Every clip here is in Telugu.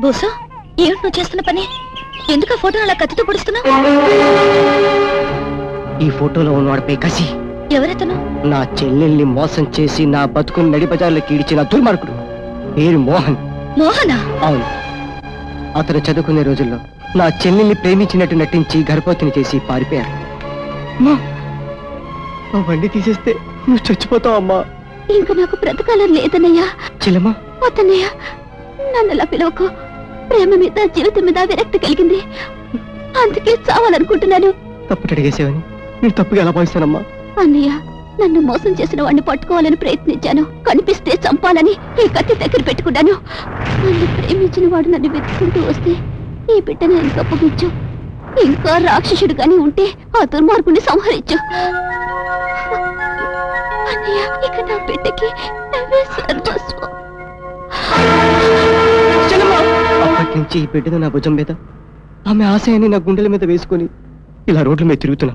బోసు, ఏమిటి నువ్వు చేస్తున్న పని? ఎందుకు ఆ ఫోటోను అలా కత్తితో పొడుస్తున్నావు? ఈ ఫోటోలో ఉన్నవాడిపై కసి. ఎవరెతను? నా చెల్లెల్ని మోసం చేసి నా బతుకుని నడి బజార్లోకి ఈడిచిన దుర్మార్గుడు. పేరు మోహన్. మోహనా? అవును. అతను చదువుకునే రోజుల్లో నా చెల్లెల్ని ప్రేమించినట్టు నటించి గర్భవతిని చేసి పారిపోయారు. ఆ బండి తీసేస్తే నువ్వు చచ్చిపోతావు అమ్మా. ఇంకా నాకు బ్రతకాలని లేదన్నయ్యా. చెల్లెమ్మా, వద్దన్నయ్యా, నన్ను అలా పిలవకు. ప్రేమ మీద జీవితం మీద విరక్తి కలిగింది, అందుకే చావాలనుకుంటున్నాను. తప్పు అడిగేసేవని నేను తప్పుగా ఎలా భావిస్తానమ్మా? అన్నయ్య, నన్ను మోసం చేసిన వాడిని పట్టుకోవాలని ప్రయత్నించాను. కనిపిస్తే చంపాలని ఈ కత్తి దగ్గర పెట్టుకున్నాను. నన్ను ప్రేమించిన వాడు నన్ను వెతుకుంటూ వస్తే ఈ బిడ్డని எனக்கு అప్పగించు. ఇంకా రాక్షసుడుగానే ఉంటే ఆ దుర్మార్గుని సంహరించు. అన్నయ్య, ఇక నా బిడ్డకి నువ్వే సర్వస్వం. అప్పటి నుంచి ఈ బిడ్డను నా భుజం మీద, ఆమె ఆశయాన్ని నా గుండెల మీద వేసుకుని ఇలా రోడ్ల మీద తిరుగుతున్నా.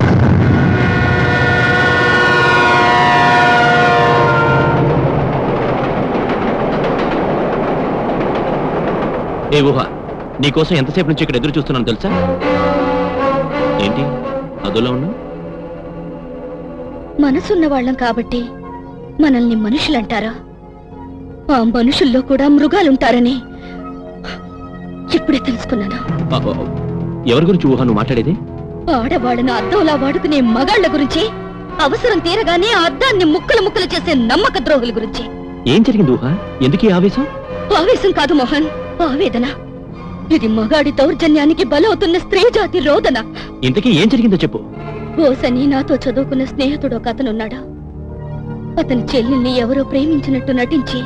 ఏ ఊహ, నీకోసం ఎంతసేపు నుంచి ఇక్కడ ఎదురు చూస్తున్నాను తెలుసా? ఏంటి అదోలా ఉన్నా? మనసున్న వాళ్ళం కాబట్టి మనల్ని మనుషులంటారా? ఆ మనుషుల్లో కూడా మృగాలుంటారని ఇప్పుడే తెలుసుకున్నాను. ఎవరి గురించి ఊహ నువ్వు మాట్లాడేది? ఆడవాళ్ళను అద్దంలా వాడుకునే మగాళ్ల గురించి, అవసరం తీరగానే ఆ అద్దాన్ని ముక్కలు ముక్కలు చేసే నమ్మక ద్రోహుల గురించి. ఏం జరిగింది ఊహ? ఎందుకు ఈ ఆవేశం? ఆవేశం కాదు మోహన్, ఆవేదన. ఇది మగాడి దౌర్జన్యానికి బలవుతున్న స్త్రీ జాతి రోదన. ఇంతకీ ఏం జరిగిందో చెప్పు. ఓసని నాతో చదువుకున్న స్నేహితుడు ఒక అతనున్నాడా. అతని చెల్లెల్ని ఎవరో ప్రేమించినట్టు నటించి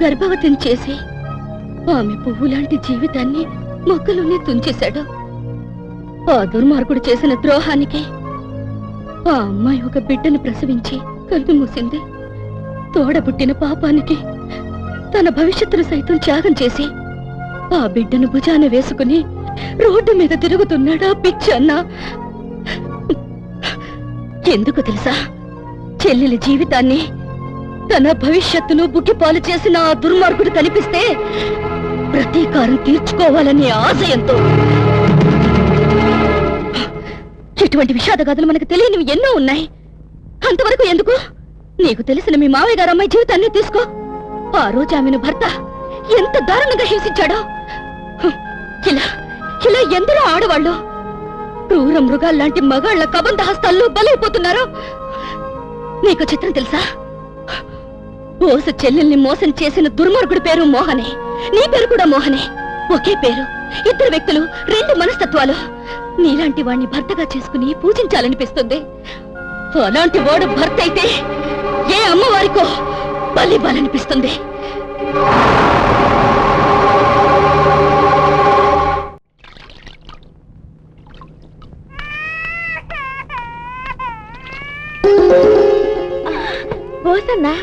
గర్భవతిని చేసి ఆమె పువ్వు లాంటి జీవితాన్ని మొక్కలోనే తుంచేశాడు. ఆ దుర్మార్గుడు చేసిన ద్రోహానికి ఆ అమ్మాయి ఒక బిడ్డను ప్రసవించి కళ్ళు మూసింది. తోడబుట్టిన పాపానికి తన భవిష్యత్తును సైతం త్యాగం చేసి ఆ బిడ్డను భుజాన వేసుకుని రోడ్డు మీద తిరుగుతున్నాడా పిచ్చి అన్నా. ఎందుకు తెలుసా? చెల్లెలి జీవితాన్ని, తన భవిష్యత్తును బుగ్గిపాలు చేసిన ఆ దుర్మార్గుడు కనిపిస్తే ప్రతీకారం తీర్చుకోవాలనే ఆశయంతో. ఇటువంటి విషాద గాథలు మనకు తెలియనివి ఎన్నో ఉన్నాయి. అంతవరకు ఎందుకు? నీకు తెలిసిన మీ మావయ్య గారు అమ్మాయి జీవితాన్ని తీసుకో. ఆ రోజు ఆమెను భర్త ఎంత దారుణంగా హింసించాడో. ఇలా ఇలా ఎందరో ఆడవాళ్ళు క్రూర మృగాల్లాంటి మగాళ్ల కబంధ హస్తాల్లో బలైపోతున్నారు. నీకు చిత్రం తెలుసా? ఓస చెల్లెల్ని మోసం చేసిన దుర్మార్గుడి పేరు మోహనే, నీ పేరు కూడా మోహనే. ఒకే పేరు, ఇద్దరు వ్యక్తులు, రెండు మనస్తత్వాలు. నీలాంటి వాణ్ణి భర్తగా చేసుకుని పూజించాలనిపిస్తుంది. అలాంటి వాడు భర్త అయితే ఏ అమ్మవారికో బలివ్వాలనిపిస్తుంది. ఓసన్నా,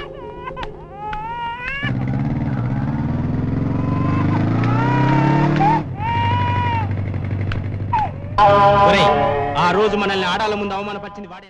ఆ రోజు మనల్ని ఆడాల ముందు అవమానపరిచింది వాడే.